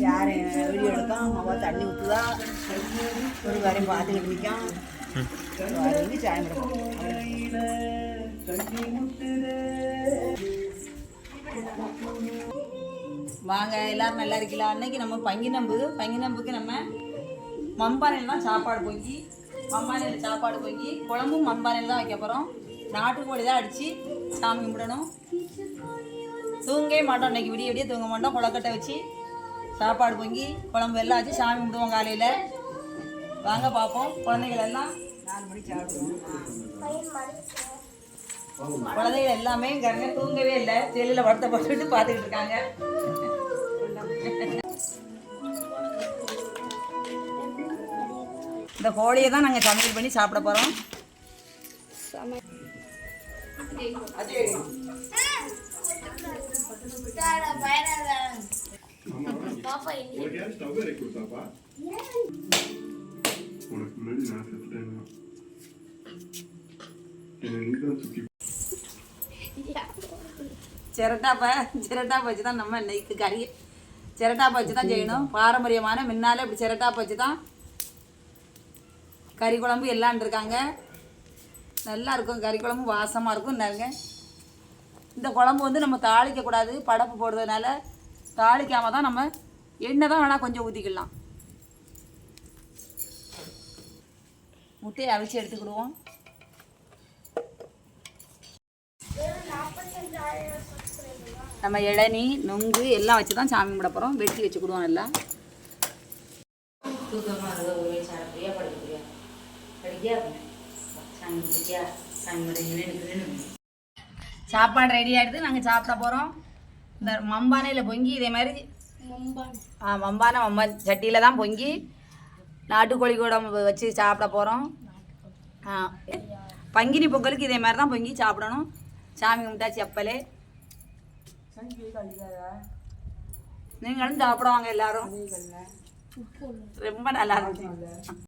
யார் வீடியோ எடுக்கும் அவள் தண்ணி ஊற்றுதா ஒரு வரையும் பார்த்துக்கிட்டு நிற்கும் சாயம் வாங்க எல்லாரும் நல்லா இருக்கலாம். அன்னைக்கு நம்ம பங்கினம்புக்கு நம்ம மண்பானையில் தான் சாப்பாடு பொங்கி மண்பானையில் சாப்பாடு பொங்கி குழம்பும் மண்பானையில் தான் வைக்க போகிறோம். நாட்டுக்கோழி தான் அடித்து சாமி கும்பிடணும். தூங்கவே மாட்டோம் அன்றைக்கி, விடிய விடிய தூங்க மாட்டோம். குளக்கட்டை வச்சு சாப்பாடு பொங்கி குழம்பு எல்லாம் வச்சு சாமி கும்பிடுவோம் காலையில். வாங்க பார்ப்போம். குழந்தைகள் எல்லாம் 4 மணிக்கு சாப்பிடுவோம். குழந்தைகள் எல்லாமே இங்கே தூங்கவே இல்லை, செல்லில் படத்தை போட்டுட்டு பார்த்துக்கிட்டு இருக்காங்க. இந்த கோழியை தான் நாங்கள் சமையல் பண்ணி சாப்பிட போகிறோம். சிரட்டாப்பை வச்சு தான் நம்ம இன்னைக்கு கறி சிரட்டாப்பை வச்சு தான் செய்யணும். பாரம்பரியமான முன்னால இப்படி சிரட்டாப்பை வச்சு தான் கறி குழம்பு எல்லாம் இருக்காங்க. நல்லா இருக்கும், கறி குழம்பு வாசமாக இருக்கும். நாங்க இந்த குழம்பு வந்து நம்ம தாளிக்கக்கூடாது, படப்பு போடுறதுனால தாளிக்காமல் தான் நம்ம எண்ணெய் தான் வேணால் கொஞ்சம் ஊற்றிக்கலாம். முட்டையை அவிச்சு எடுத்துக்கிடுவோம். நம்ம இளநீ நுங்கு எல்லாம் வச்சு தான் சாமி கும்பிட போகிறோம். வெட்டி வச்சுக்கிடுவோம். நல்லா சாப்பாடு ரெடி ஆகிடுது. நாங்கள் சாப்பிட போகிறோம். இந்த மண்பானையில் பொங்கி இதே மாதிரி மண்பானை சட்டியில் தான் பொங்கி நாட்டுக்கோழி கூட வச்சு சாப்பிட போகிறோம். பங்கினி பொங்கலுக்கு இதே மாதிரி தான் பொங்கி சாப்பிடணும். சாமி கும்பிட்டாச்சு எப்பலே. நீங்களும் சாப்பிடுவாங்க எல்லாரும். ரொம்ப நல்லா இருந்துச்சு.